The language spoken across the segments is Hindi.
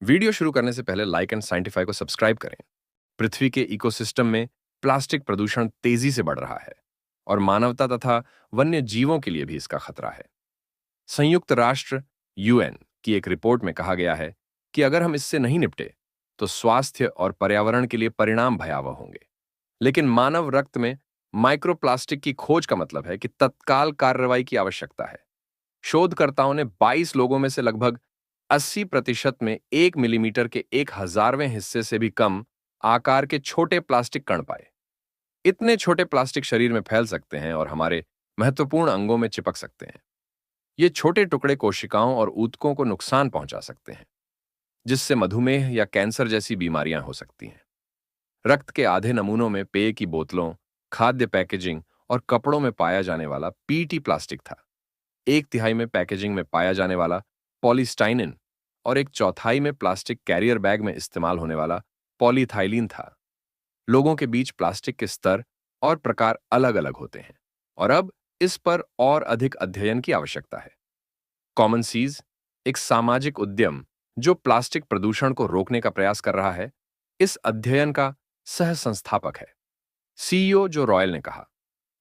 वीडियो शुरू करने से पहले लाइक एंड साइंटिफाई को सब्सक्राइब करें। पृथ्वी के इकोसिस्टम में प्लास्टिक प्रदूषण तेजी से बढ़ रहा है और मानवता तथा वन्य जीवों के लिए भी इसका खतरा है। संयुक्त राष्ट्र यूएन की एक रिपोर्ट में कहा गया है कि अगर हम इससे नहीं निपटे तो स्वास्थ्य और पर्यावरण के लिए परिणाम भयावह होंगे। लेकिन मानव रक्त में माइक्रोप्लास्टिक की खोज का मतलब है कि तत्काल कार्रवाई की आवश्यकता है। शोधकर्ताओं ने 22 लोगों में से लगभग 80% में 1 मिलीमीटर के 1,000वें हिस्से से भी कम आकार के छोटे प्लास्टिक कण पाए। इतने छोटे प्लास्टिक शरीर में फैल सकते हैं और हमारे महत्वपूर्ण अंगों में चिपक सकते हैं। ये छोटे टुकड़े कोशिकाओं और ऊतकों को नुकसान पहुंचा सकते हैं, जिससे मधुमेह या कैंसर जैसी बीमारियां हो सकती हैं। रक्त के आधे नमूनों में पेय की बोतलों, खाद्य पैकेजिंग और कपड़ों में पाया जाने वाला पीटी प्लास्टिक था। 1/3 में पैकेजिंग में पाया जाने वाला पॉलीस्टाइनिन और 1/4 में प्लास्टिक कैरियर बैग में इस्तेमाल होने वाला पॉलीथाइलीन था। लोगों के बीच प्लास्टिक के स्तर और प्रकार अलग-अलग होते हैं और अब इस पर और अधिक अध्ययन की आवश्यकता है। कॉमन सीज, एक सामाजिक उद्यम जो प्लास्टिक प्रदूषण को रोकने का प्रयास कर रहा है, इस अध्ययन का सह संस्थापक है। सीईओ जो रॉयल ने कहा,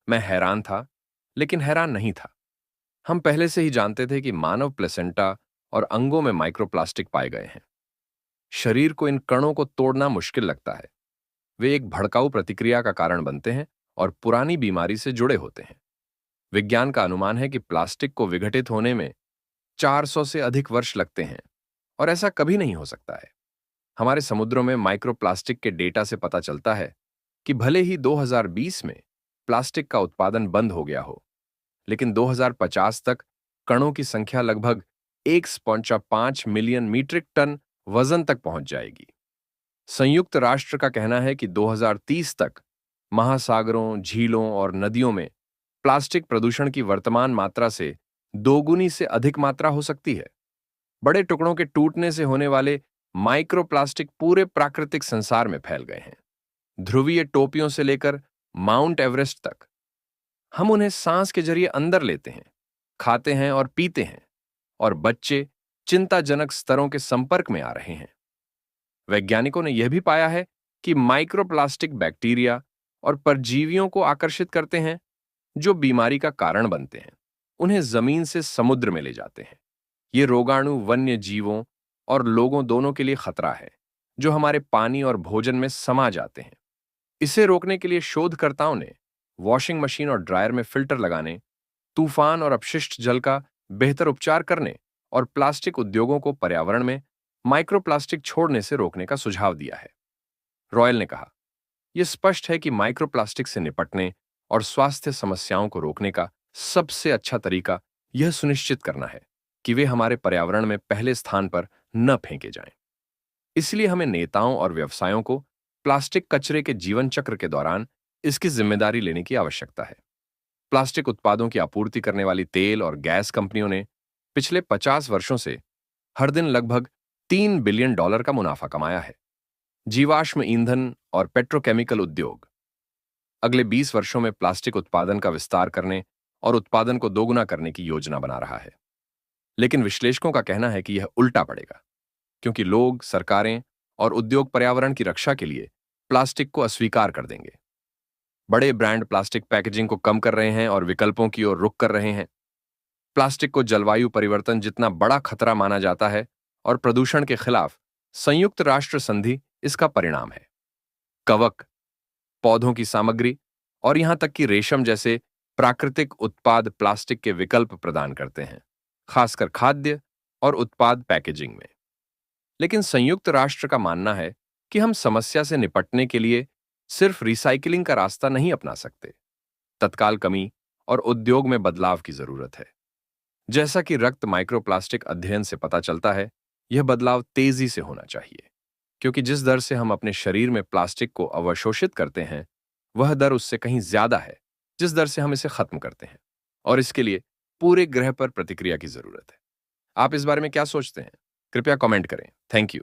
मैं हैरान था, लेकिन हैरान नहीं था। हम पहले से ही जानते थे कि मानव प्लेसेंटा और अंगों में माइक्रोप्लास्टिक पाए गए हैं। शरीर को इन कणों को तोड़ना मुश्किल लगता है। वे एक भड़काऊ प्रतिक्रिया का कारण बनते हैं और पुरानी बीमारी से जुड़े होते हैं। विज्ञान का अनुमान है कि प्लास्टिक को विघटित होने में 400 से अधिक वर्ष लगते हैं और ऐसा कभी नहीं हो सकता है। हमारे समुद्रों में माइक्रोप्लास्टिक के डेटा से पता चलता है कि भले ही 2020 में प्लास्टिक का उत्पादन बंद हो गया हो, लेकिन 2050 तक कणों की संख्या लगभग 1.5 मिलियन मीट्रिक टन वजन तक पहुंच जाएगी। संयुक्त राष्ट्र का कहना है कि 2030 तक महासागरों, झीलों और नदियों में प्लास्टिक प्रदूषण की वर्तमान मात्रा से दोगुनी से अधिक मात्रा हो सकती है। बड़े टुकड़ों के टूटने से होने वाले माइक्रोप्लास्टिक पूरे प्राकृतिक संसार में फैल गए हैं, ध्रुवीय टोपियों से लेकर माउंट एवरेस्ट तक। हम उन्हें सांस के जरिए अंदर लेते हैं, खाते हैं और पीते हैं, और बच्चे चिंताजनक स्तरों के संपर्क में आ रहे हैं। वैज्ञानिकों ने यह भी पाया है कि माइक्रोप्लास्टिक बैक्टीरिया और परजीवियों को आकर्षित करते हैं, जो बीमारी का कारण बनते हैं। उन्हें जमीन से समुद्र में ले जाते हैं। ये रोगाणु वन्य जीवों और लोगों दोनों के लिए खतरा है, जो हमारे पानी और भोजन में समा जाते हैं। इसे रोकने के लिए शोधकर्ताओं ने वॉशिंग मशीन और ड्रायर में फिल्टर लगाने, तूफान और अपशिष्ट जल का बेहतर उपचार करने और प्लास्टिक उद्योगों को पर्यावरण में माइक्रोप्लास्टिक छोड़ने से रोकने का सुझाव दिया है। रॉयल ने कहा, यह स्पष्ट है कि माइक्रोप्लास्टिक से निपटने और स्वास्थ्य समस्याओं को रोकने का सबसे अच्छा तरीका यह सुनिश्चित करना है कि वे हमारे पर्यावरण में पहले स्थान पर न फेंके जाएं। इसलिए हमें नेताओं और व्यवसायों को प्लास्टिक कचरे के जीवन चक्र के दौरान इसकी जिम्मेदारी लेने की आवश्यकता है। प्लास्टिक उत्पादों की आपूर्ति करने वाली तेल और गैस कंपनियों ने पिछले 50 वर्षों से हर दिन लगभग $3 बिलियन का मुनाफा कमाया है। जीवाश्म ईंधन और पेट्रोकेमिकल उद्योग अगले 20 वर्षों में प्लास्टिक उत्पादन का विस्तार करने और उत्पादन को दोगुना करने की योजना बना रहा है। लेकिन विश्लेषकों का कहना है कि यह उल्टा पड़ेगा, क्योंकि लोग, सरकारें और उद्योग पर्यावरण की रक्षा के लिए प्लास्टिक को अस्वीकार कर देंगे। बड़े ब्रांड प्लास्टिक पैकेजिंग को कम कर रहे हैं और विकल्पों की ओर रुख कर रहे हैं। प्लास्टिक को जलवायु परिवर्तन जितना बड़ा खतरा माना जाता है और प्रदूषण के खिलाफ संयुक्त राष्ट्र संधि इसका परिणाम है। कवक, पौधों की सामग्री और यहां तक कि रेशम जैसे प्राकृतिक उत्पाद प्लास्टिक के विकल्प प्रदान करते हैं, खासकर खाद्य और उत्पाद पैकेजिंग में। लेकिन संयुक्त राष्ट्र का मानना है कि हम समस्या से निपटने के लिए सिर्फ रिसाइकलिंग का रास्ता नहीं अपना सकते। तत्काल कमी और उद्योग में बदलाव की जरूरत है। जैसा कि रक्त माइक्रोप्लास्टिक अध्ययन से पता चलता है, यह बदलाव तेजी से होना चाहिए, क्योंकि जिस दर से हम अपने शरीर में प्लास्टिक को अवशोषित करते हैं, वह दर उससे कहीं ज्यादा है जिस दर से हम इसे खत्म करते हैं, और इसके लिए पूरे ग्रह पर प्रतिक्रिया की जरूरत है। आप इस बारे में क्या सोचते हैं? कृपया कमेंट करें। Thank you.